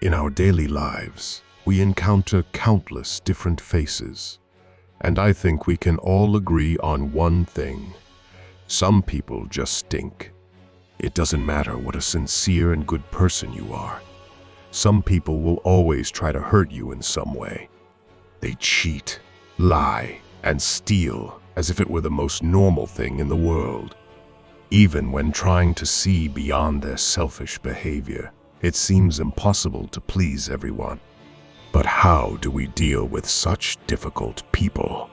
In our daily lives, we encounter countless different faces, and I think we can all agree on one thing. Some people just stink. It doesn't matter what a sincere and good person you are. Some people will always try to hurt you in some way. They cheat, lie, and steal as if it were the most normal thing in the world. Even when trying to see beyond their selfish behavior, it seems impossible to please everyone. But how do we deal with such difficult people?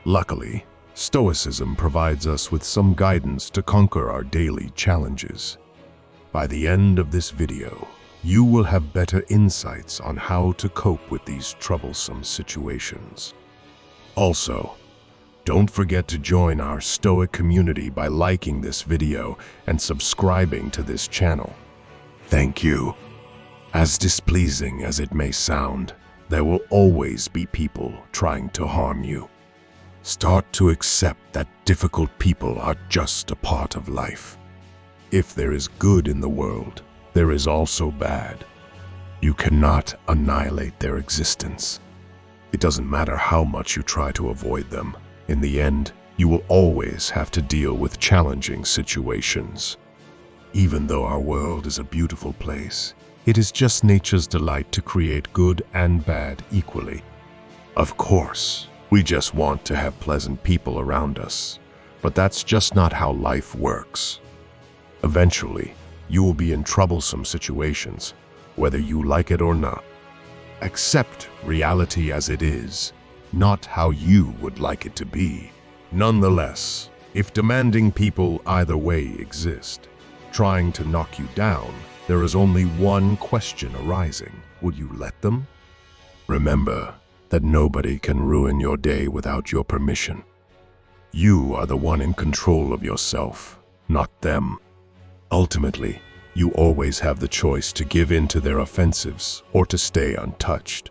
Luckily, Stoicism provides us with some guidance to conquer our daily challenges. By the end of this video, you will have better insights on how to cope with these troublesome situations. Also, don't forget to join our Stoic community by liking this video and subscribing to this channel. Thank you. As displeasing as it may sound, there will always be people trying to harm you. Start to accept that difficult people are just a part of life. If there is good in the world, there is also bad. You cannot annihilate their existence. It doesn't matter how much you try to avoid them. In the end, you will always have to deal with challenging situations. Even though our world is a beautiful place, it is just nature's delight to create good and bad equally. Of course, we just want to have pleasant people around us, but that's just not how life works. Eventually, you will be in troublesome situations, whether you like it or not. Accept reality as it is, not how you would like it to be. Nonetheless, if demanding people either way exist, trying to knock you down, there is only one question arising. Would you let them? Remember that nobody can ruin your day without your permission. You are the one in control of yourself, not them. Ultimately, you always have the choice to give in to their offensives or to stay untouched.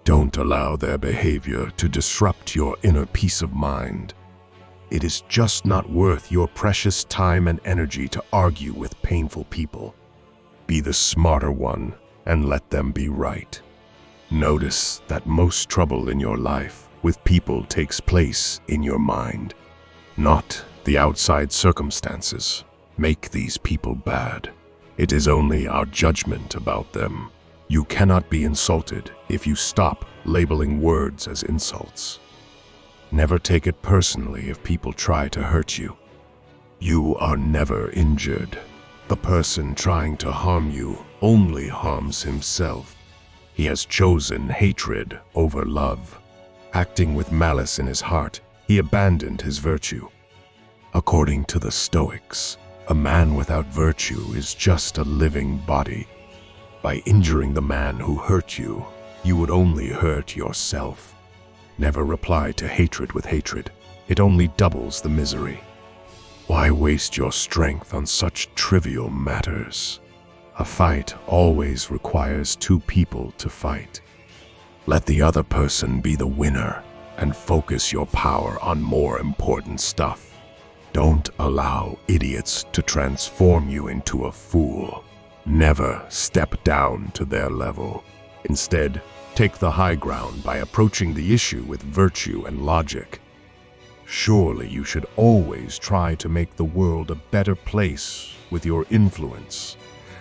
Don't allow their behavior to disrupt your inner peace of mind. It is just not worth your precious time and energy to argue with painful people. Be the smarter one and let them be right. Notice that most trouble in your life with people takes place in your mind, not the outside circumstances. Make these people bad. It is only our judgment about them. You cannot be insulted if you stop labeling words as insults. Never take it personally if people try to hurt you. You are never injured. The person trying to harm you only harms himself. He has chosen hatred over love. Acting with malice in his heart, he abandoned his virtue. According to the Stoics, a man without virtue is just a living body. By injuring the man who hurt you, you would only hurt yourself. Never reply to hatred with hatred. It only doubles the misery. Why waste your strength on such trivial matters? A fight always requires two people to fight. Let the other person be the winner and focus your power on more important stuff. Don't allow idiots to transform you into a fool. Never step down to their level. Instead, take the high ground by approaching the issue with virtue and logic. Surely you should always try to make the world a better place with your influence.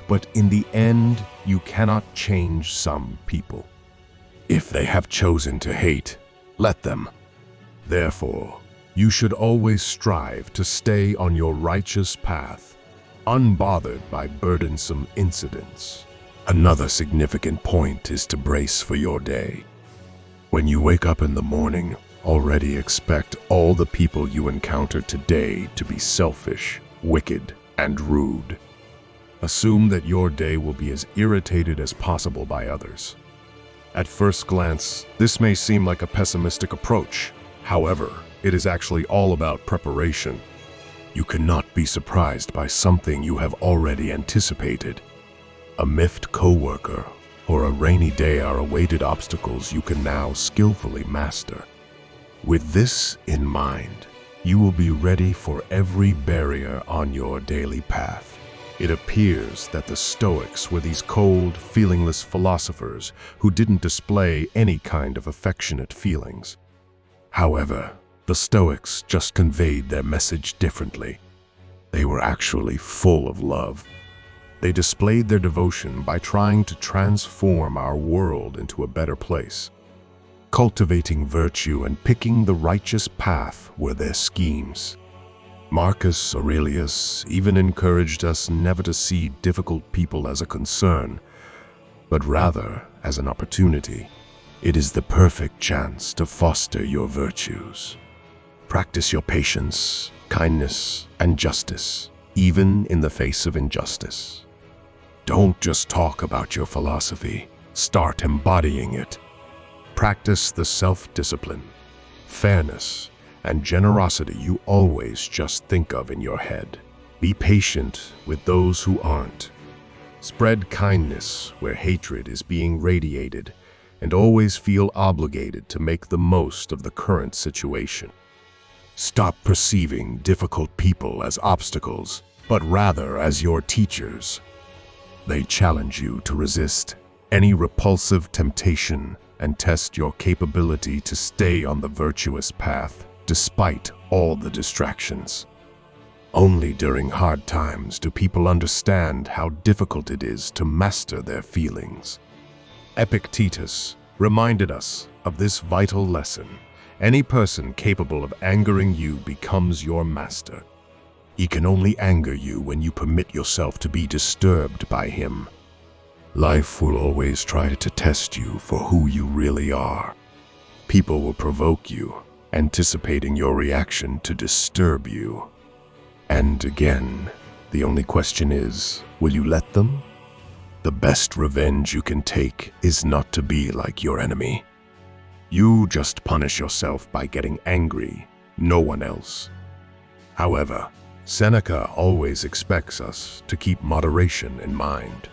But in the end, you cannot change some people. If they have chosen to hate, let them. Therefore, you should always strive to stay on your righteous path, unbothered by burdensome incidents. Another significant point is to brace for your day. When you wake up in the morning, already expect all the people you encounter today to be selfish, wicked, and rude. Assume that your day will be as irritated as possible by others. At first glance, this may seem like a pessimistic approach. However, it is actually all about preparation. You cannot be surprised by something you have already anticipated. A miffed coworker or a rainy day are awaited obstacles you can now skillfully master. With this in mind, you will be ready for every barrier on your daily path. It appears that the Stoics were these cold, feelingless philosophers who didn't display any kind of affectionate feelings. However, the Stoics just conveyed their message differently. They were actually full of love. They displayed their devotion by trying to transform our world into a better place. Cultivating virtue and picking the righteous path were their schemes. Marcus Aurelius even encouraged us never to see difficult people as a concern, but rather as an opportunity. It is the perfect chance to foster your virtues. Practice your patience, kindness, and justice, even in the face of injustice. Don't just talk about your philosophy, start embodying it. Practice the self-discipline, fairness, and generosity you always just think of in your head. Be patient with those who aren't. Spread kindness where hatred is being radiated, and always feel obligated to make the most of the current situation. Stop perceiving difficult people as obstacles, but rather as your teachers. They challenge you to resist any repulsive temptation and test your capability to stay on the virtuous path despite all the distractions. Only during hard times do people understand how difficult it is to master their feelings. Epictetus reminded us of this vital lesson. Any person capable of angering you becomes your master. He can only anger you when you permit yourself to be disturbed by him. Life will always try to test you for who you really are. People will provoke you, anticipating your reaction to disturb you. And again, the only question is, will you let them? The best revenge you can take is not to be like your enemy. You just punish yourself by getting angry, no one else. However, Seneca always expects us to keep moderation in mind.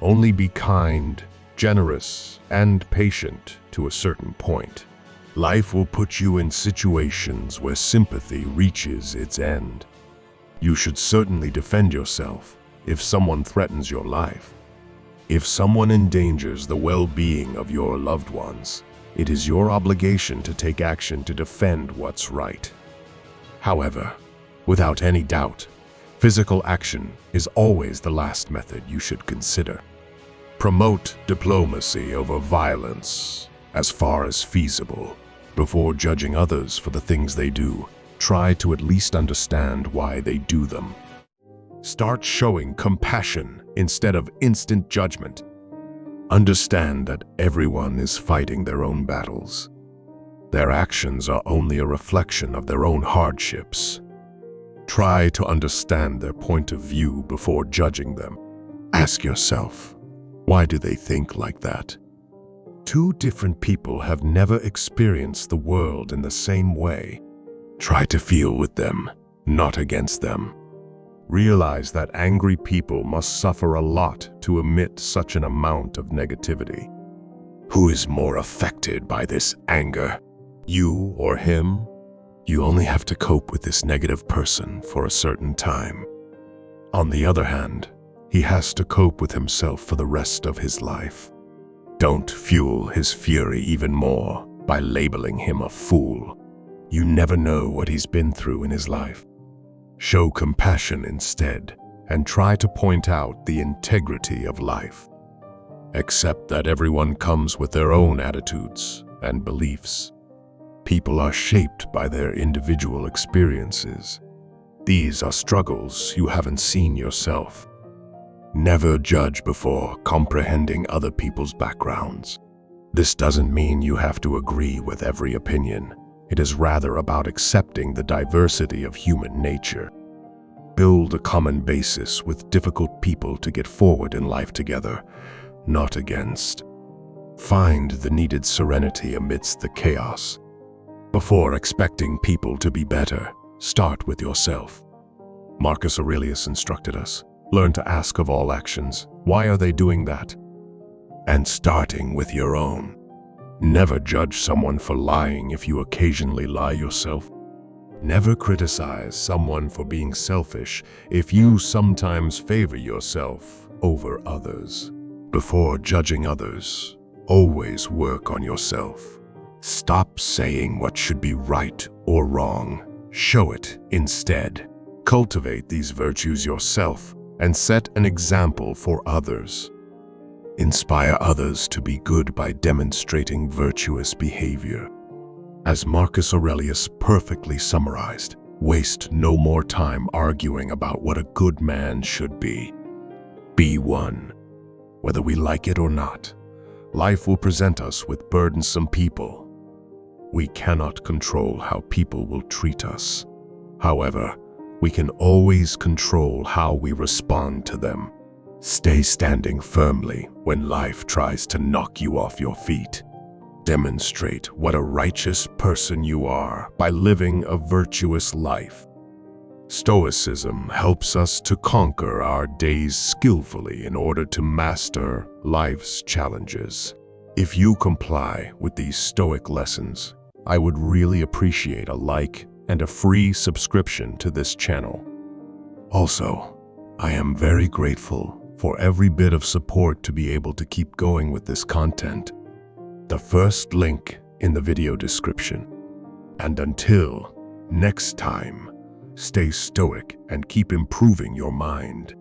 Only be kind, generous, and patient to a certain point. Life will put you in situations where sympathy reaches its end. You should certainly defend yourself if someone threatens your life. If someone endangers the well-being of your loved ones, it is your obligation to take action to defend what's right. However, without any doubt, physical action is always the last method you should consider. Promote diplomacy over violence as far as feasible. Before judging others for the things they do, try to at least understand why they do them. Start showing compassion instead of instant judgment. Understand that everyone is fighting their own battles. Their actions are only a reflection of their own hardships. Try to understand their point of view before judging them. Ask yourself, why do they think like that? Two different people have never experienced the world in the same way. Try to feel with them, not against them. Realize that angry people must suffer a lot to emit such an amount of negativity. Who is more affected by this anger? You or him? You only have to cope with this negative person for a certain time. On the other hand, he has to cope with himself for the rest of his life. Don't fuel his fury even more by labeling him a fool. You never know what he's been through in his life. Show compassion instead, and try to point out the integrity of life. Accept that everyone comes with their own attitudes and beliefs. People are shaped by their individual experiences. These are struggles you haven't seen yourself. Never judge before comprehending other people's backgrounds. This doesn't mean you have to agree with every opinion. It is rather about accepting the diversity of human nature. Build a common basis with difficult people to get forward in life together, not against. Find the needed serenity amidst the chaos. Before expecting people to be better, start with yourself. Marcus Aurelius instructed us, learn to ask of all actions, why are they doing that? And starting with your own. Never judge someone for lying if you occasionally lie yourself. Never criticize someone for being selfish if you sometimes favor yourself over others. Before judging others, always work on yourself. Stop saying what should be right or wrong. Show it instead. Cultivate these virtues yourself and set an example for others. Inspire others to be good by demonstrating virtuous behavior. As Marcus Aurelius perfectly summarized, waste no more time arguing about what a good man should be. Be one. Whether we like it or not, life will present us with burdensome people. We cannot control how people will treat us. However, we can always control how we respond to them. Stay standing firmly when life tries to knock you off your feet. Demonstrate what a righteous person you are by living a virtuous life. Stoicism helps us to conquer our days skillfully in order to master life's challenges. If you comply with these Stoic lessons, I would really appreciate a like and a free subscription to this channel. Also, I am very grateful for every bit of support to be able to keep going with this content. The first link in the video description. And until next time, stay stoic and keep improving your mind.